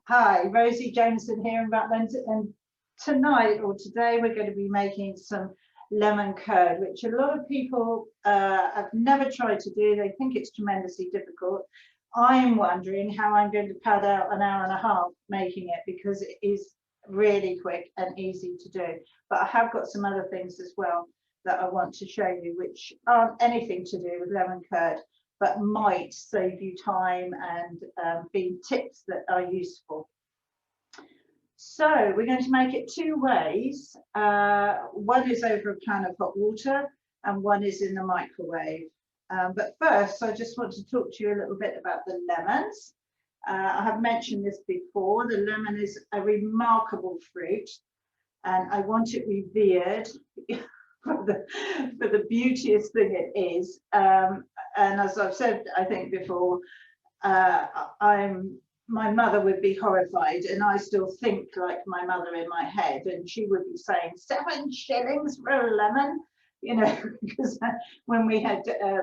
Hi, Rosie Jameson here in Rutland, and tonight or today we're going to be making some lemon curd, which a lot of people have never tried to do. They think it's tremendously difficult. I'm wondering how I'm going to pad out an hour and a half making it, because it is really quick and easy to do. But I have got some other things as well that I want to show you, which aren't anything to do with lemon curd, but might save you time and be tips that are useful. So we're going to make it two ways. One is over a pan of hot water and one is in the microwave. But first, I just want to talk to you a little bit about the lemons. I have mentioned this before. The lemon is a remarkable fruit, and I want it revered for the beauteous thing it is. And as I've said, I think before, my mother would be horrified, and I still think like my mother in my head, and she would be saying 7 shillings for a lemon, you know, because when we had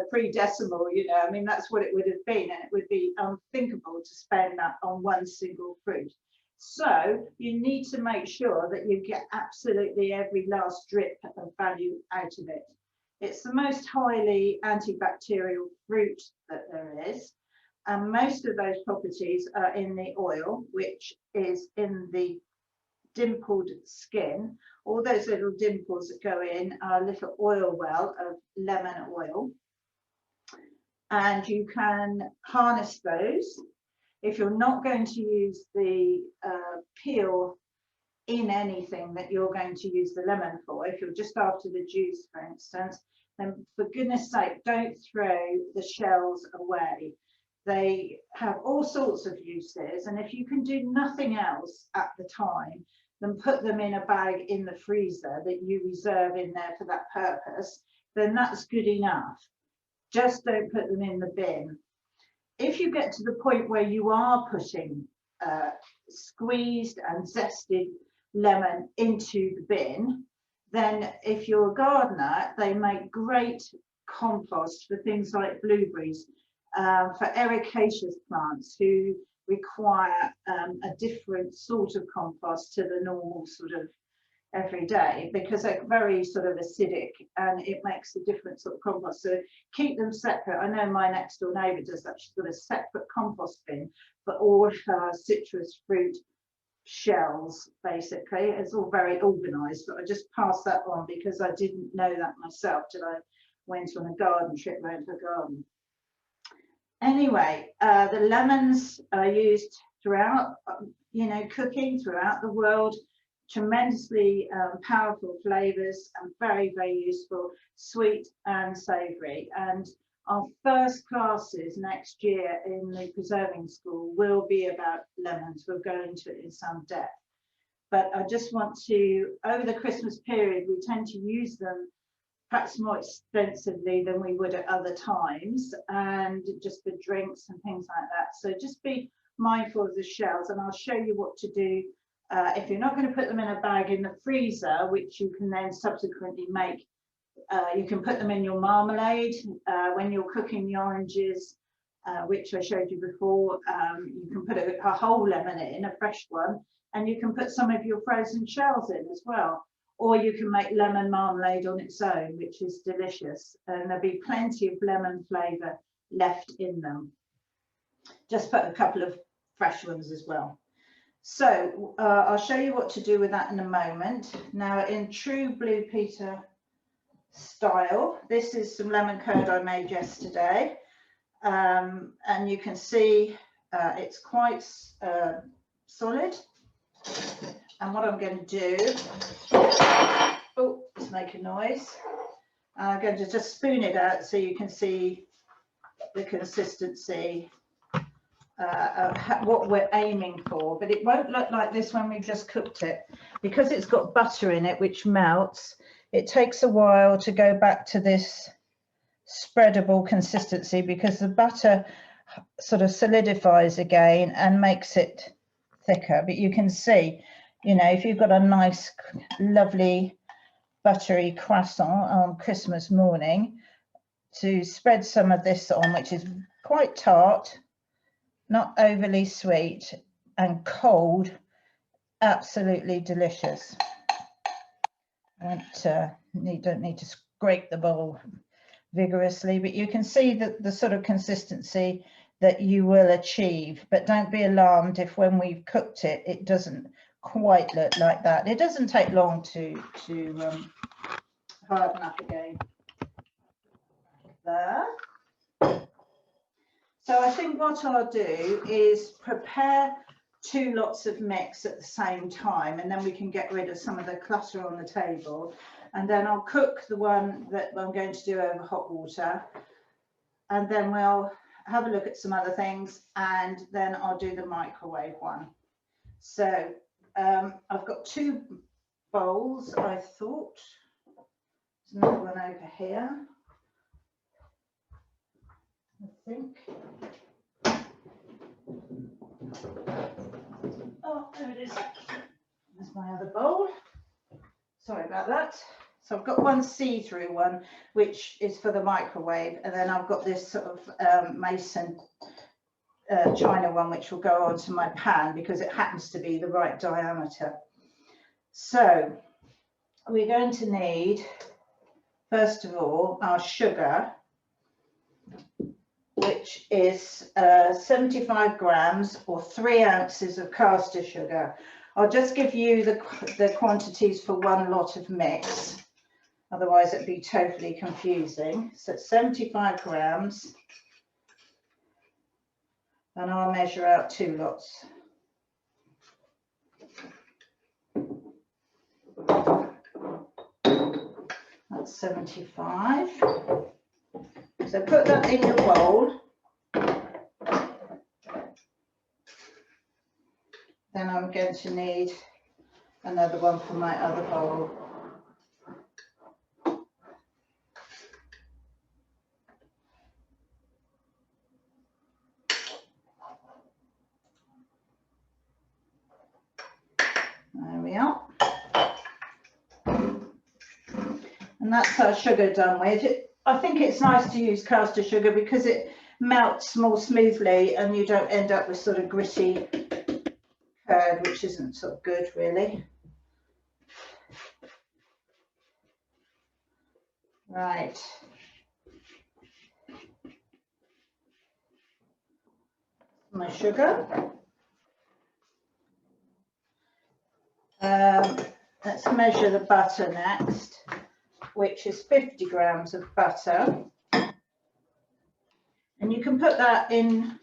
pre-decimal, you know, I mean, that's what it would have been, and it would be unthinkable to spend that on one single fruit. So you need to make sure that you get absolutely every last drip of value out of it. It's the most highly antibacterial fruit that there is. And most of those properties are in the oil, which is in the dimpled skin. All those little dimples that go in are a little oil well of lemon oil. And you can harness those. If you're not going to use the peel in anything that you're going to use the lemon for, if you're just after the juice, for instance, then for goodness sake, don't throw the shells away. They have all sorts of uses, and if you can do nothing else at the time, then put them in a bag in the freezer that you reserve in there for that purpose, then that's good enough. Just don't put them in the bin. If you get to the point where you are putting squeezed and zested lemon into the bin, then if you're a gardener, they make great compost for things like blueberries, for ericaceous plants who require a different sort of compost to the normal sort of everyday, because they're very sort of acidic and it makes a different sort of compost. So keep them separate. I know my next door neighbour does that. She's got a separate compost bin for all her citrus fruit shells, basically. It's all very organised, but I just passed that on because I didn't know that myself till I went on a garden trip around her garden. Anyway, the lemons are used throughout, you know, cooking throughout the world. Tremendously powerful flavours and very, very useful, sweet and savoury. And our first classes next year in the preserving school will be about lemons. We'll go into it in some depth. But I just want to, over the Christmas period, we tend to use them perhaps more extensively than we would at other times, and just for drinks and things like that. So just be mindful of the shells, and I'll show you what to do if you're not going to put them in a bag in the freezer, which you can then subsequently make. You can put them in your marmalade when you're cooking the oranges, which I showed you before. You can put a whole lemon in, a fresh one, and you can put some of your frozen shells in as well. Or you can make lemon marmalade on its own, which is delicious, and there'll be plenty of lemon flavour left in them. Just put a couple of fresh ones as well. So I'll show you what to do with that in a moment. Now, in true Blue Peter style, this is some lemon curd I made yesterday, and you can see it's quite solid. And what I'm going to do, oh, let's make a noise. I'm going to just spoon it out so you can see the consistency of what we're aiming for. But it won't look like this when we've just cooked it, because it's got butter in it which melts. It takes a while to go back to this spreadable consistency, because the butter sort of solidifies again and makes it thicker. But you can see, you know, if you've got a nice lovely buttery croissant on Christmas morning, to spread some of this on, which is quite tart, not overly sweet, and cold, absolutely delicious. I don't need to scrape the bowl vigorously, but you can see that the sort of consistency that you will achieve, but don't be alarmed if when we've cooked it, it doesn't quite look like that. It doesn't take long to harden up again. There. So I think what I'll do is prepare 2 lots of mix at the same time, and then we can get rid of some of the clutter on the table. And then I'll cook the one that I'm going to do over hot water, and then we'll have a look at some other things, and then I'll do the microwave one. So I've got 2 bowls, I thought. There's another one over here, I think. Oh, there it is. There's my other bowl. Sorry about that. So I've got one see-through one, which is for the microwave, and then I've got this sort of mason china one, which will go onto my pan because it happens to be the right diameter. So we're going to need, first of all, our sugar, which is 75 grams or 3 ounces of caster sugar. I'll just give you the quantities for 1 lot of mix, otherwise it'd be totally confusing. So 75 grams, and I'll measure out 2 lots. That's 75. So put that in your bowl. Then I'm going to need another one for my other bowl. There we are. And that's our sugar done with. I think it's nice to use caster sugar because it melts more smoothly and you don't end up with sort of gritty curd, which isn't so good really. Right. My sugar. Let's measure the butter next, which is 50 grams of butter. And you can put that in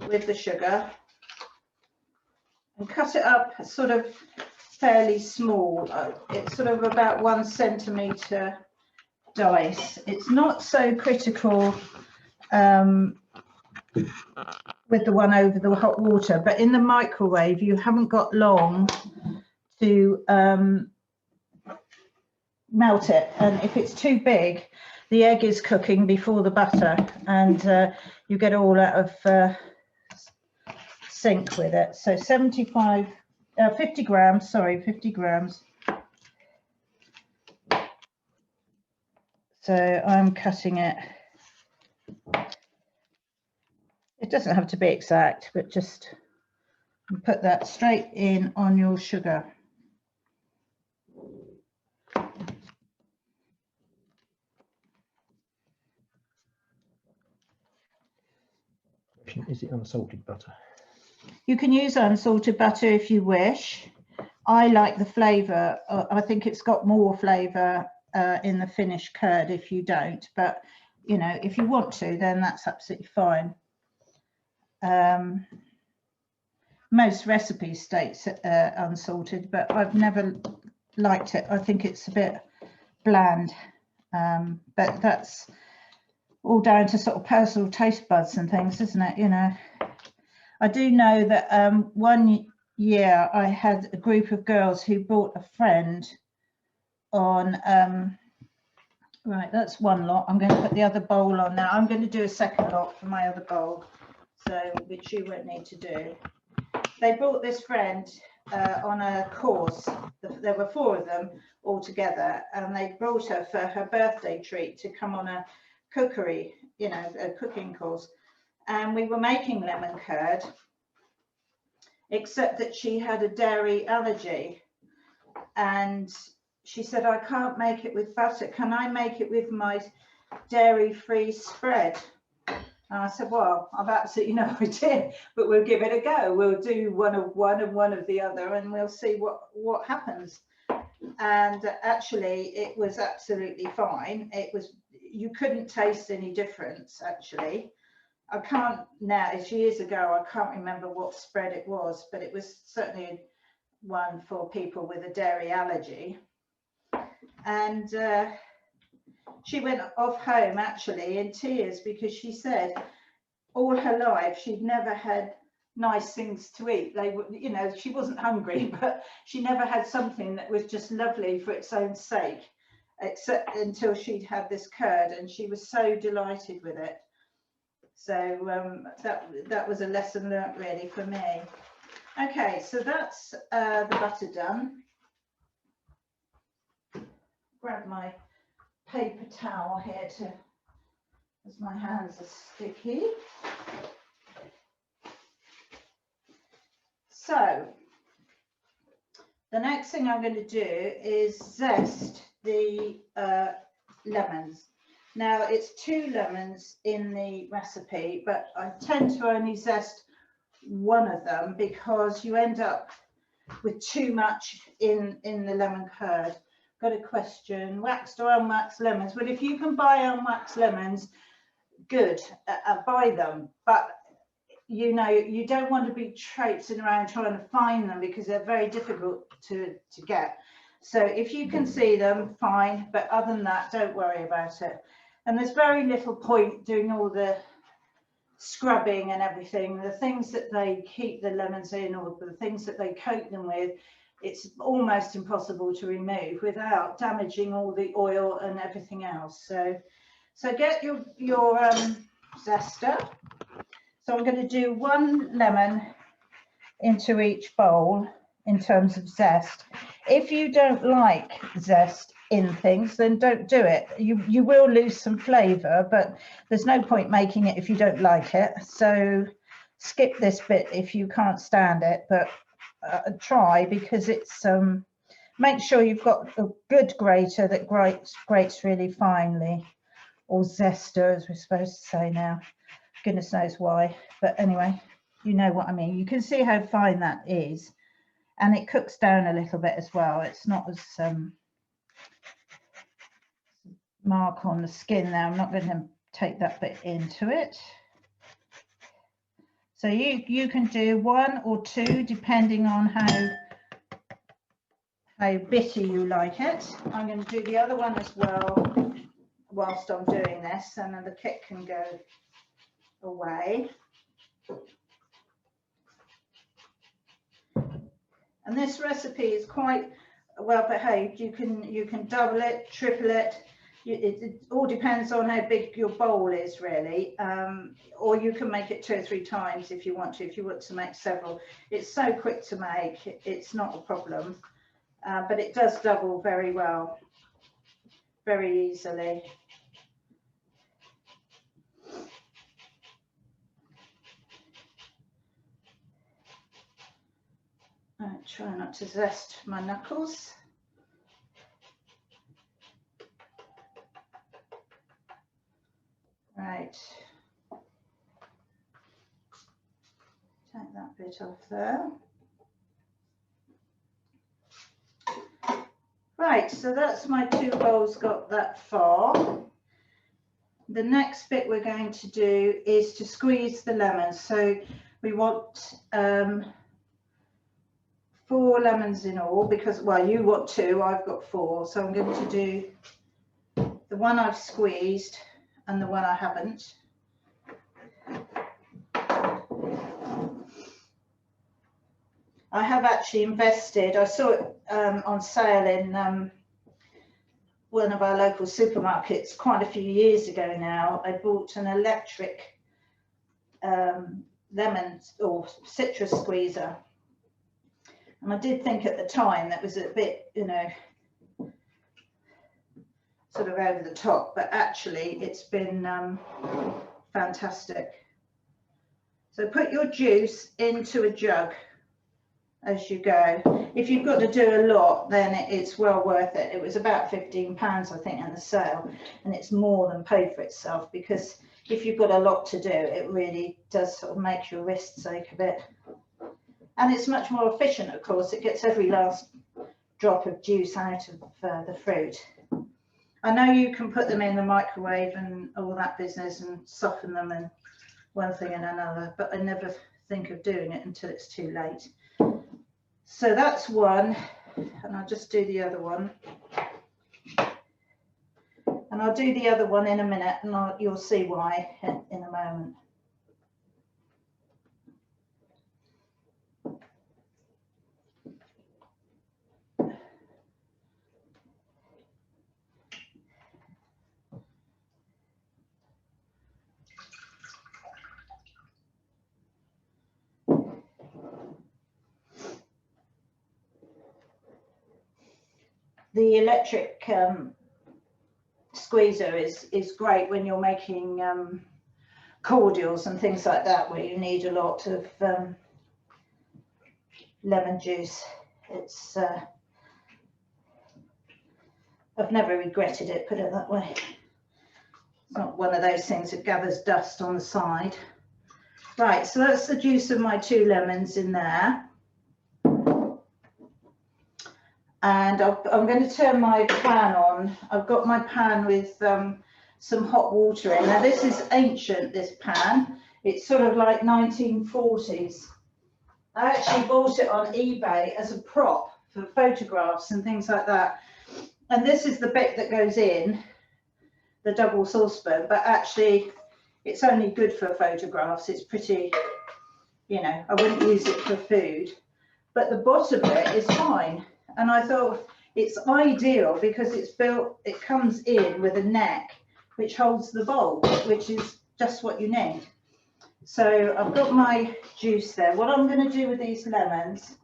with the sugar and cut it up sort of fairly small. It's sort of about 1 centimetre dice. It's not so critical with the one over the hot water, but in the microwave you haven't got long to melt it, and if it's too big the egg is cooking before the butter and you get all out of sync with it. So 50 grams, sorry, 50 grams. So I'm cutting it. It doesn't have to be exact, but just put that straight in on your sugar. Is it unsalted butter? You can use unsalted butter if you wish. I like the flavour. I think it's got more flavour in the finished curd if you don't, but you know, if you want to, then that's absolutely fine. Most recipes state unsalted, but I've never liked it. I think it's a bit bland, but that's all down to sort of personal taste buds and things, isn't it? You know, I do know that one year I had a group of girls who brought a friend on, right, that's 1 lot. I'm going to put the other bowl on now. I'm going to do a 2nd lot for my other bowl, so which you won't need to do. They brought this friend on a course. There were 4 of them all together, and they brought her for her birthday treat to come on a cookery, you know, a cooking course. And we were making lemon curd, except that she had a dairy allergy. And she said, I can't make it with butter. Can I make it with my dairy-free spread? And I said, well, I've absolutely no idea, but we'll give it a go. We'll do one of one and one of the other, and we'll see what happens. And actually, it was absolutely fine. It was, you couldn't taste any difference, actually. I can't now, it's years ago, I can't remember what spread it was, but it was certainly one for people with a dairy allergy. And she went off home actually in tears, because she said all her life she'd never had nice things to eat. They were, you know, she wasn't hungry, but she never had something that was just lovely for its own sake, except until she'd had this curd, and she was so delighted with it. So that was a lesson learnt really for me. Okay, so that's the butter done. Grab my paper towel here to, as my hands are sticky. So the next thing I'm going to do is zest the lemons. Now it's 2 lemons in the recipe, but I tend to only zest one of them because you end up with too much in the lemon curd. Got a question, waxed or unwaxed lemons? Well, if you can buy unwaxed lemons, good, buy them. But you know, you don't want to be traipsing around trying to find them, because they're very difficult to get. So if you can see them, fine, but other than that, don't worry about it. And there's very little point doing all the scrubbing and everything. The things that they keep the lemons in, or the things that they coat them with, it's almost impossible to remove without damaging all the oil and everything else. So get your zester. So I'm going to do 1 lemon into each bowl in terms of zest. If you don't like zest in things, then don't do it. You will lose some flavour, but there's no point making it if you don't like it. So skip this bit if you can't stand it, but try, because it's make sure you've got a good grater that grates really finely, or zester as we're supposed to say now. Goodness knows why, but anyway, you know what I mean. You can see how fine that is, and it cooks down a little bit as well. It's not as mark on the skin there. I'm not going to take that bit into it. So you can do 1 or 2 depending on how bitter you like it. I'm going to do the other one as well whilst I'm doing this, and then the kick can go away. And this recipe is quite well behaved. You can double it, triple it. It all depends on how big your bowl is, really, or you can make it 2 or 3 times if you want to. If you want to make several, it's so quick to make, it's not a problem, but it does double very well, very easily. I try not to zest my knuckles. Right, take that bit off there. Right, so that's my 2 bowls got that far. The next bit we're going to do is to squeeze the lemons. So we want 4 lemons in all, because, well, you want 2, I've got 4. So I'm going to do the one I've squeezed and the one I haven't. I have actually invested, I saw it on sale in one of our local supermarkets quite a few years ago now. I bought an electric lemon or citrus squeezer. And I did think at the time that was a bit, you know, sort of over the top, but actually it's been fantastic. So put your juice into a jug. as you go. If you've got to do a lot, then it's well worth it. It was about £15, I think, in the sale, and it's more than paid for itself, because if you've got a lot to do, it really does sort of make your wrists ache a bit. And it's much more efficient, of course. It gets every last drop of juice out of the fruit. I know you can put them in the microwave and all that business and soften them and one thing and another, but I never think of doing it until it's too late. So that's one, and I'll just do the other one. And I'll do the other one in a minute, and you'll see why in a moment. The electric squeezer is great when you're making cordials and things like that, where you need a lot of lemon juice. It's I've never regretted it, put it that way. It's not one of those things that gathers dust on the side. Right, so that's the juice of my 2 lemons in there. And I'm going to turn my pan on. I've got my pan with some hot water in. Now this is ancient, this pan. It's sort of like 1940s. I actually bought it on eBay as a prop for photographs and things like that. And this is the bit that goes in, the double saucepan, but actually it's only good for photographs. It's pretty, you know, I wouldn't use it for food, but the bottom bit is fine. And I thought it's ideal because it's built, it comes in with a neck which holds the bowl, which is just what you need. So I've got my juice there. What I'm going to do with these lemons,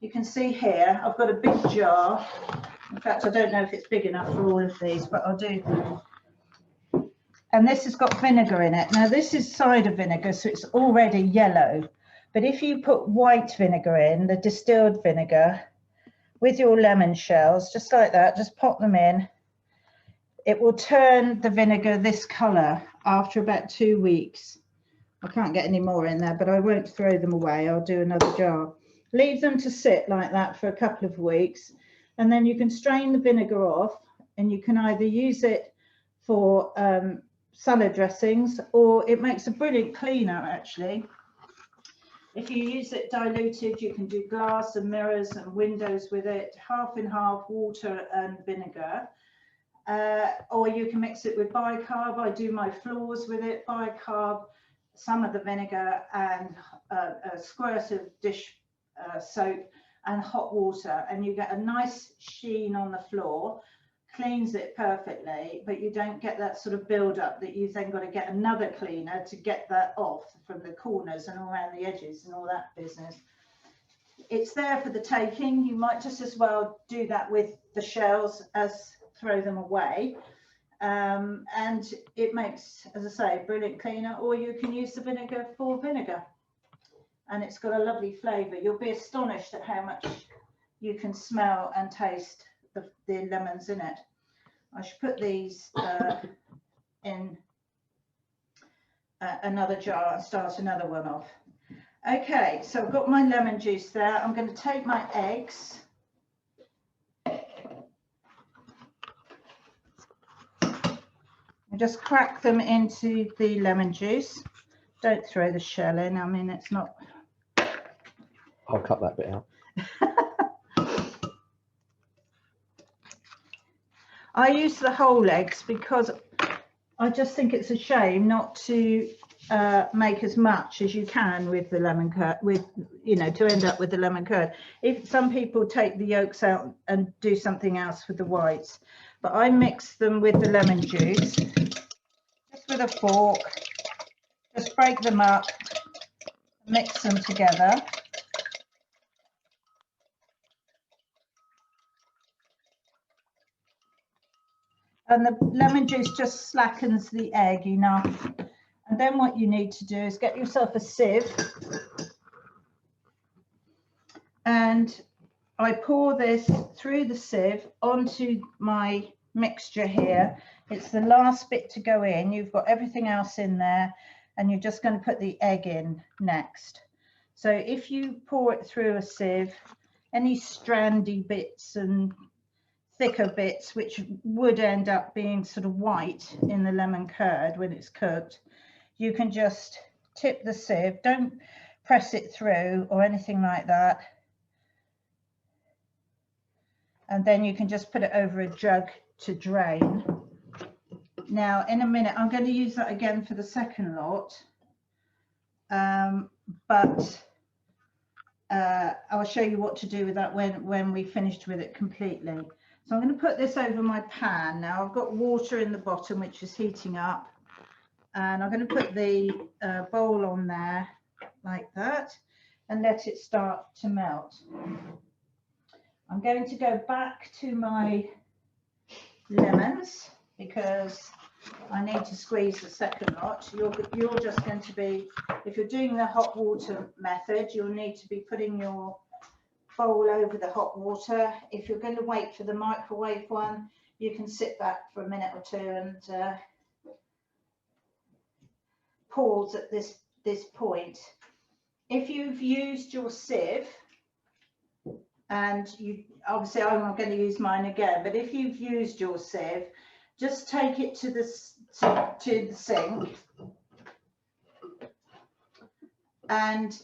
you can see here, I've got a big jar. In fact, I don't know if it's big enough for all of these, but I'll do. And this has got vinegar in it. Now this is cider vinegar, so it's already yellow. But if you put white vinegar in, the distilled vinegar, with your lemon shells, just like that, just pop them in. It will turn the vinegar this colour after about 2 weeks. I can't get any more in there, but I won't throw them away. I'll do another jar. Leave them to sit like that for a couple of weeks, and then you can strain the vinegar off, and you can either use it for salad dressings, or it makes a brilliant cleaner actually. If you use it diluted, you can do glass and mirrors and windows with it, half and half, water and vinegar. Or you can mix it with bicarb. I do my floors with it, bicarb, some of the vinegar, and a squirt of dish soap and hot water, and you get a nice sheen on the floor. Cleans it perfectly, but you don't get that sort of build up that you've then got to get another cleaner to get that off from the corners and around the edges and all that business. It's there for the taking. You might just as well do that with the shells as throw them away. And it makes, as I say, a brilliant cleaner, or you can use the vinegar for vinegar. And it's got a lovely flavour. You'll be astonished at how much you can smell and taste the lemons in it. I should put these in another jar and start another one off. Okay, so I've got my lemon juice there. I'm going to take my eggs. And just crack them into the lemon juice. Don't throw the shell in. I mean, it's not. I'll cut that bit out. I use the whole eggs because I just think it's a shame not to make as much as you can with the lemon curd, to end up with the lemon curd. If some people take the yolks out and do something else with the whites, but I mix them with the lemon juice, just with a fork, just break them up, mix them together. And the lemon juice just slackens the egg enough. And then what you need to do is get yourself a sieve and I pour this through the sieve onto my mixture here. It's the last bit to go in. You've got everything else in there, and you're just going to put the egg in next. So if you pour it through a sieve, any strandy bits and thicker bits which would end up being sort of white in the lemon curd when it's cooked, you can just tip the sieve. Don't press it through or anything like that. And then you can just put it over a jug to drain. Now, in a minute, I'm going to use that again for the second lot, but I'll show you what to do with that when we finished with it completely. So I'm going to put this over my pan. Now, I've got water in the bottom, which is heating up, and I'm going to put the bowl on there like that and let it start to melt. I'm going to go back to my lemons because I need to squeeze the second lot. You're just going to be, if you're doing the hot water method, you'll need to be putting your bowl over the hot water. If you're going to wait for the microwave one, you can sit back for a minute or two and pause at this point. If you've used your sieve, and you obviously I'm not going to use mine again, but if you've used your sieve, just take it to the sink and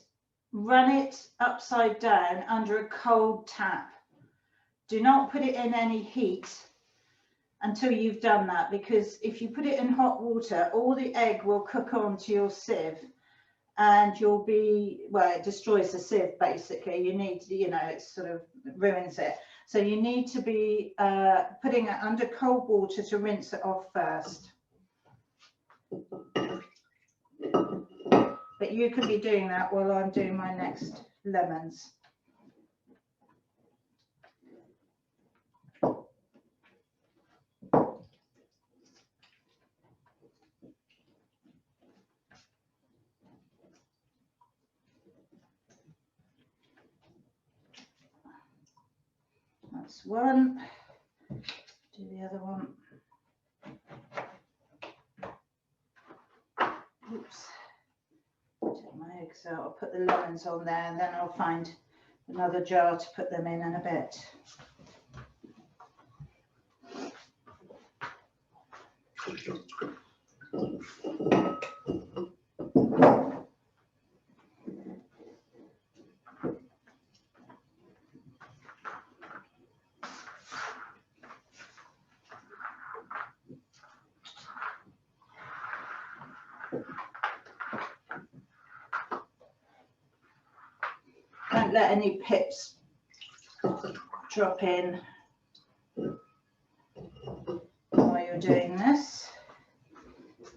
run it upside down under a cold tap. Do not put it in any heat until you've done that, because if you put it in hot water, all the egg will cook onto your sieve and you'll be, well, it destroys the sieve basically. You need to, you know, it sort of ruins it. So you need to be putting it under cold water to rinse it off first. But you can be doing that while I'm doing my next lemons. That's one. Do the other one. Oops. Take my eggs out. I'll put the lemons on there, and then I'll find another jar to put them in a bit. Don't let any pips drop in while you're doing this.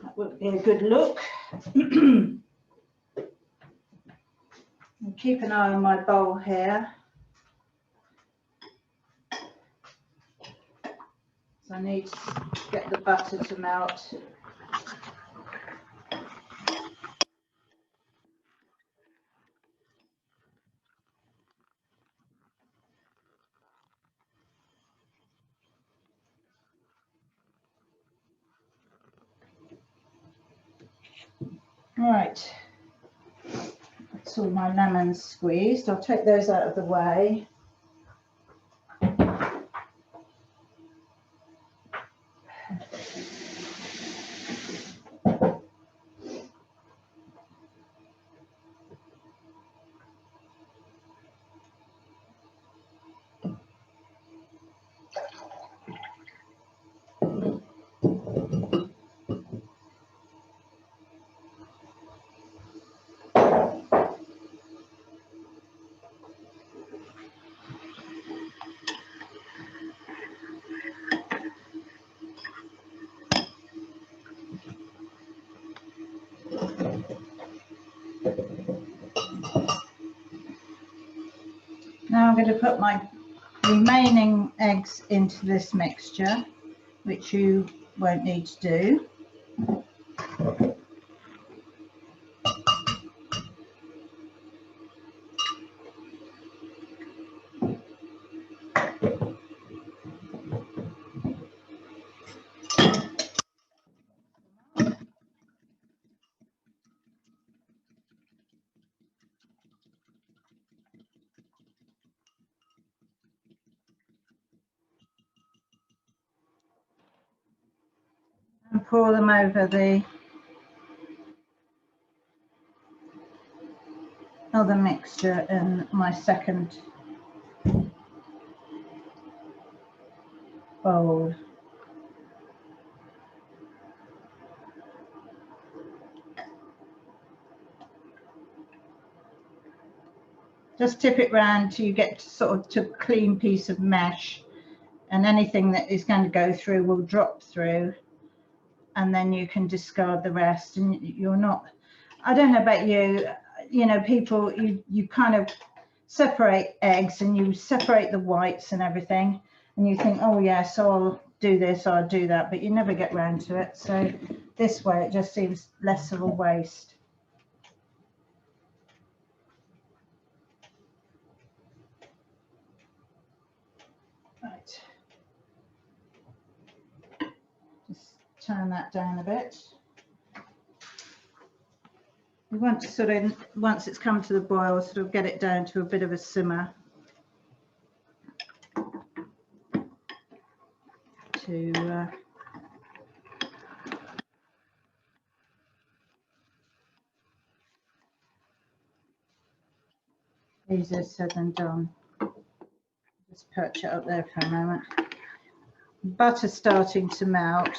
That would be a good look. And keep an eye on my bowl here. So I need to get the butter to melt. Right, that's all my lemons squeezed. I'll take those out of the way. Now I'm going to put my remaining eggs into this mixture, which you won't need to do. pour them over the other mixture in my second bowl. Just tip it round till you get sort of to a clean piece of mesh, and anything that is going to go through will drop through, and then you can discard the rest. And you're not, I don't know about you, you know, people, you kind of separate eggs and you separate the whites and everything, and you think, oh yeah, so I'll do this or I'll do that, but you never get round to it. So this way it just seems less of a waste. Right, just turn that down a bit. We want to sort of, once it's come to the boil, sort of get it down to a bit of a simmer to easier said than done. Just perch it up there for a moment. Butter starting to melt.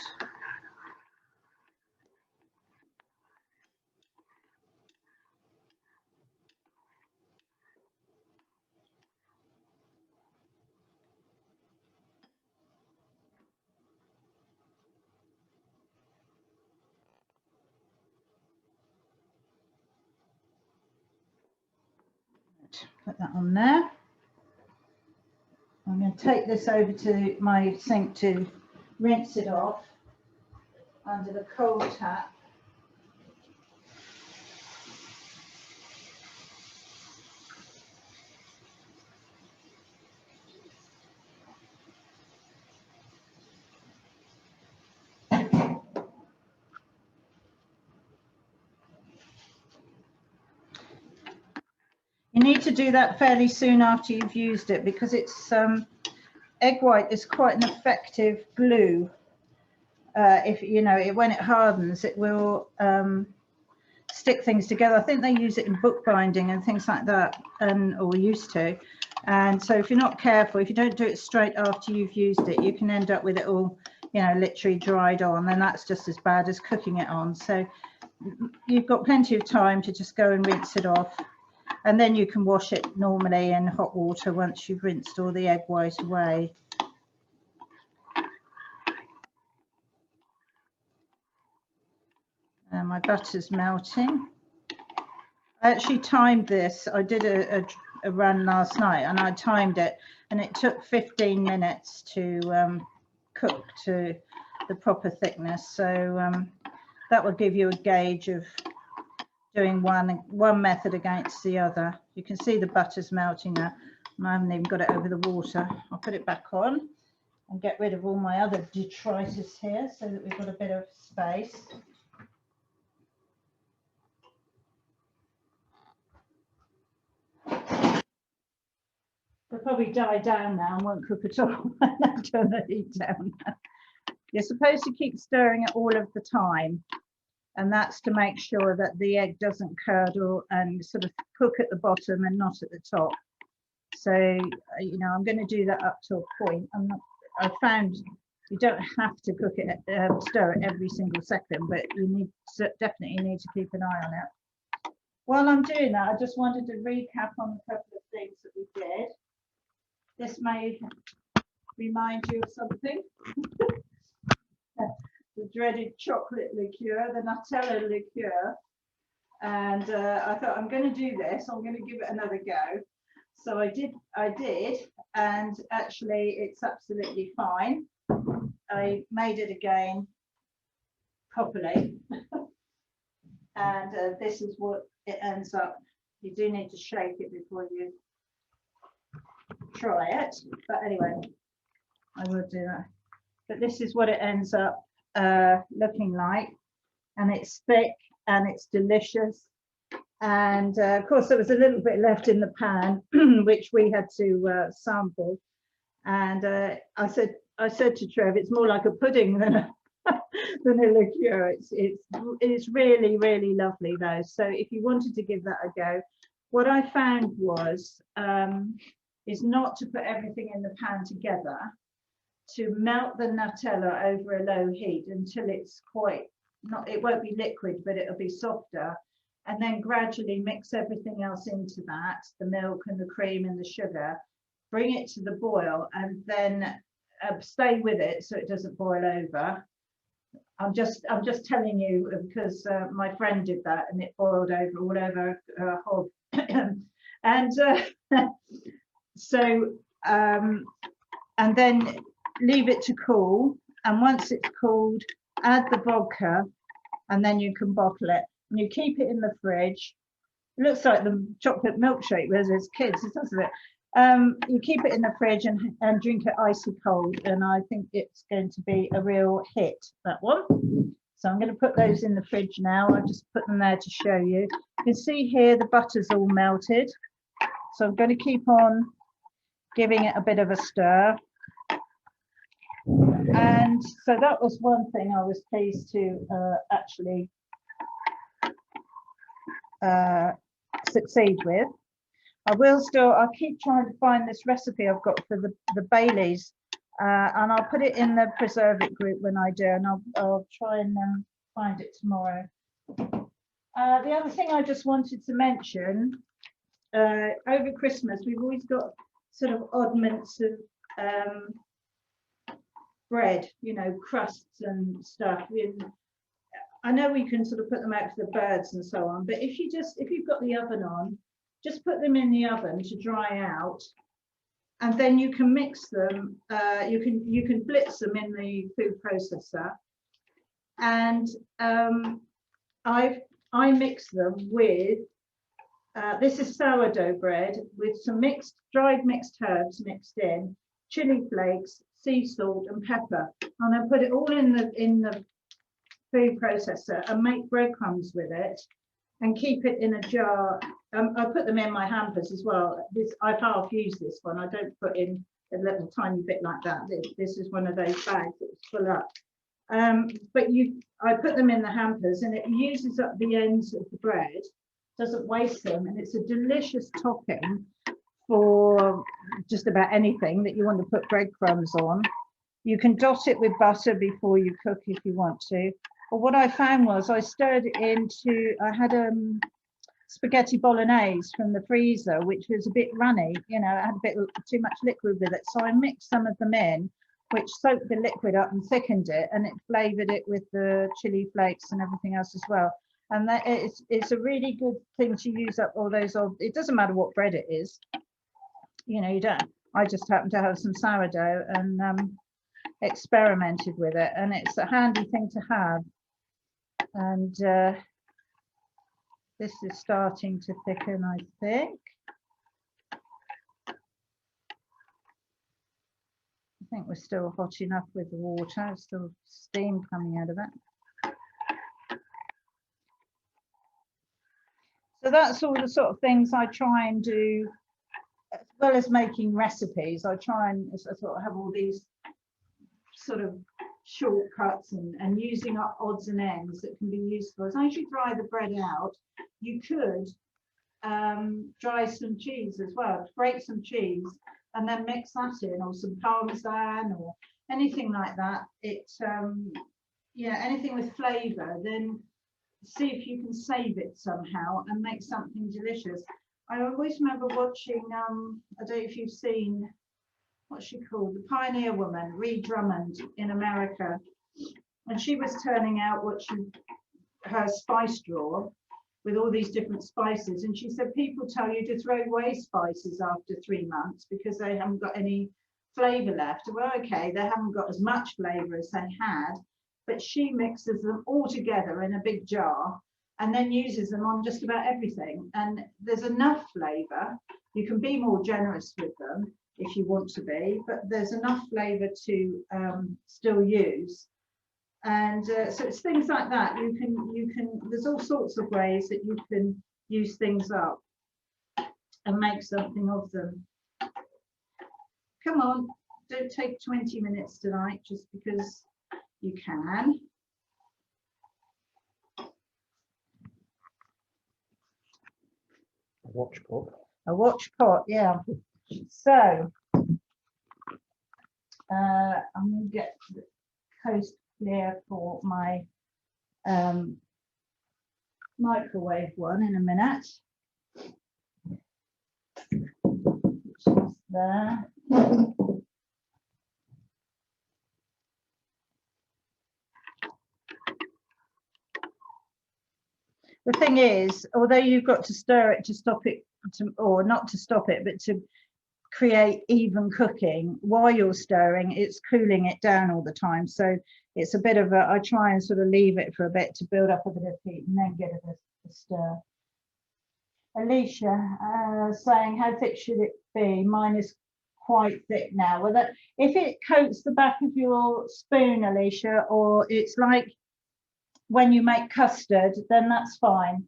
Put that on there. I'm going to take this over to my sink to rinse it off under the cold tap. You need to do that fairly soon after you've used it, because it's egg white is quite an effective glue. If you know it, when it hardens, it will stick things together. I think they use it in bookbinding and things like that, or used to. And so if you're not careful, if you don't do it straight after you've used it, you can end up with it all, you know, literally dried on, and that's just as bad as cooking it on. So you've got plenty of time to just go and rinse it off. And then you can wash it normally in hot water once you've rinsed all the egg white away. And my butter's melting. I actually timed this. I did a run last night and I timed it, and it took 15 minutes to cook to the proper thickness. So that will give you a gauge of doing one method against the other. You can see the butter's melting now, and I haven't even got it over the water. I'll put it back on and get rid of all my other detritus here so that we've got a bit of space. They'll probably die down now and won't cook at all. Turn the heat down. You're supposed to keep stirring it all of the time, and that's to make sure that the egg doesn't curdle and sort of cook at the bottom and not at the top. So, you know, I'm going to do that up to a point. I found you don't have to cook it, stir it every single second, but you definitely need to keep an eye on it. While I'm doing that, I just wanted to recap on a couple of things that we did. This may remind you of something. The dreaded chocolate liqueur, the Nutella liqueur. And I thought, I'm going to do this. I'm going to give it another go. So I did, and actually it's absolutely fine. I made it again properly. And this is what it ends up. You do need to shake it before you try it. But anyway, I will do that. But this is what it ends up looking like, and it's thick and it's delicious. And of course there was a little bit left in the pan which we had to sample, and I said to Trev, it's more like a pudding than vanilla cure. It's really, really lovely though. So if you wanted to give that a go, what I found was is not to put everything in the pan together, to melt the Nutella over a low heat until it's quite, not, it won't be liquid, but it'll be softer. And then gradually mix everything else into that, the milk and the cream and the sugar, bring it to the boil, and then stay with it so it doesn't boil over. I'm just telling you because my friend did that and it boiled over all over her hob. And so and then leave it to cool, and once it's cooled, add the vodka, and then you can bottle it, and you keep it in the fridge. It looks like the chocolate milkshake was as kids, doesn't it? You keep it in the fridge and drink it icy cold, and I think it's going to be a real hit, that one. So I'm going to put those in the fridge now. I'll just put them there to show you. You can see here the butter's all melted, so I'm going to keep on giving it a bit of a stir. And so that was one thing I was pleased to actually succeed with. I'll keep trying to find this recipe I've got for the Baileys, and I'll put it in the Preserve It group when I do, and I'll try and find it tomorrow. The other thing I just wanted to mention, over Christmas, we've always got sort of oddments of bread, you know, crusts and stuff. I know we can sort of put them out for the birds and so on, but if you've got the oven on, just put them in the oven to dry out, and then you can mix them. You can blitz them in the food processor, and I mix them with this is sourdough bread with some dried mixed herbs mixed in, chili flakes, sea salt, and pepper, and I put it all in the food processor and make breadcrumbs with it, and keep it in a jar. I put them in my hampers as well. I've half used this one. I don't put in a little tiny bit like that. This is one of those bags that was full up. But I put them in the hampers, and it uses up the ends of the bread, doesn't waste them, and it's a delicious topping for just about anything that you want to put breadcrumbs on. You can dot it with butter before you cook if you want to. But what I found was I had spaghetti bolognese from the freezer, which was a bit runny, you know, it had a bit too much liquid with it. So I mixed some of them in, which soaked the liquid up and thickened it, and it flavored it with the chili flakes and everything else as well. And that it's a really good thing to use up all those old, it doesn't matter what bread it is, you know, you don't. I just happen to have some sourdough and experimented with it, and it's a handy thing to have. And this is starting to thicken, I think. I think we're still hot enough with the water, still steam coming out of it. So that's all the sort of things I try and do, as well as making recipes. I try and sort of have all these sort of shortcuts and using up odds and ends that can be useful. As long as you dry the bread out, you could dry some cheese as well, grate some cheese and then mix that in, or some parmesan or anything like that. Yeah, anything with flavor, then see if you can save it somehow and make something delicious. I always remember watching, I don't know if you've seen, what's she called, the pioneer woman, Ree Drummond in America, and she was turning out her spice drawer with all these different spices, and she said people tell you to throw away spices after 3 months because they haven't got any flavor left. Well, okay, they haven't got as much flavor as they had, but she mixes them all together in a big jar and then uses them on just about everything, and there's enough flavor. You can be more generous with them if you want to be, but there's enough flavor to still use. And so it's things like that. You can there's all sorts of ways that you can use things up and make something of them. Come on, don't take 20 minutes tonight just because you can. A watch pot. A watch pot, yeah. So I'm going to get the coast clear for my microwave one in a minute. Which is there. The thing is, although you've got to stir it to stop it, or not to stop it, but to create even cooking, while you're stirring, it's cooling it down all the time. So it's a bit of a, I try and sort of leave it for a bit to build up a bit of heat and then give it a stir. Alicia saying, how thick should it be? Mine is quite thick now. Well, that, if it coats the back of your spoon, Alicia, or it's like when you make custard, then that's fine.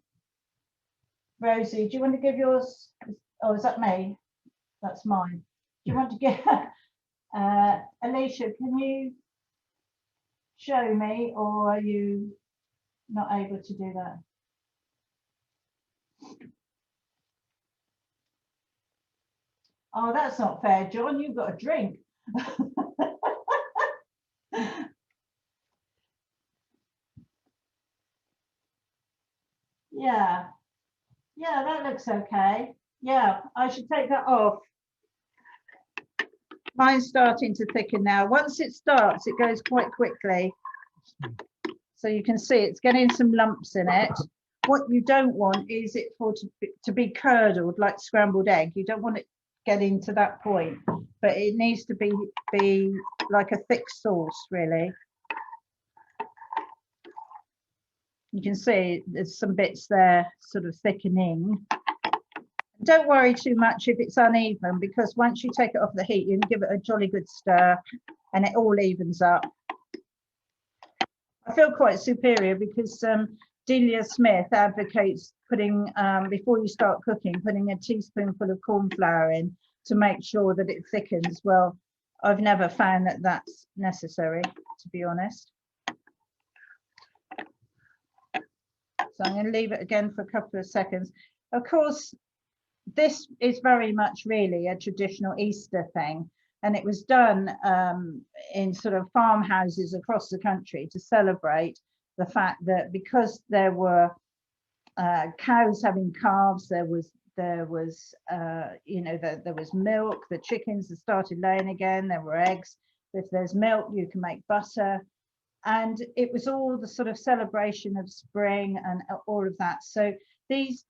Rosie, do you want to give yours? Oh, is that me? That's mine. Do you want to give Alicia, can you show me, or are you not able to do that? Oh, that's not fair, John. You've got a drink. Yeah. Yeah, that looks okay. Yeah, I should take that off. Mine's starting to thicken now. Once it starts, it goes quite quickly. So you can see it's getting some lumps in it. What you don't want is it to be curdled like scrambled egg. You don't want it getting to that point, but it needs to be like a thick sauce, really. You can see there's some bits there sort of thickening. Don't worry too much if it's uneven, because once you take it off the heat, you can give it a jolly good stir and it all evens up. I feel quite superior because Delia Smith advocates putting, before you start cooking, putting a teaspoonful of corn flour in to make sure that it thickens. Well, I've never found that that's necessary, to be honest. So I'm going to leave it again for a couple of seconds. Of course, this is very much really a traditional Easter thing, and it was done in sort of farmhouses across the country to celebrate the fact that because there were cows having calves, there was you know, there was milk, the chickens had started laying again, there were eggs. If there's milk, you can make butter. And it was all the sort of celebration of spring and all of that. So these,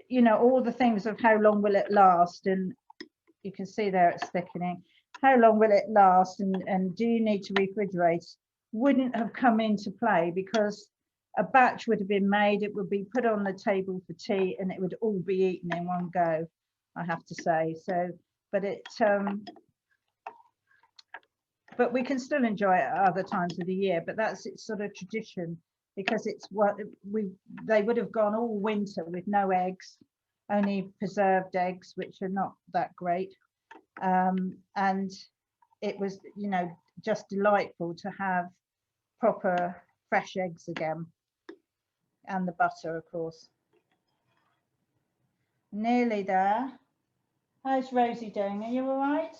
you know, all the things of how long will it last, and you can see there it's thickening. How long will it last, and do you need to refrigerate? Wouldn't have come into play, because a batch would have been made, it would be put on the table for tea, and it would all be eaten in one go, I have to say. So, but it but we can still enjoy it at other times of the year, but that's its sort of tradition, because it's what they would have gone all winter with no eggs, only preserved eggs, which are not that great. And it was, you know, just delightful to have proper fresh eggs again, and the butter, of course. Nearly there. How's Rosie doing? Are you all right?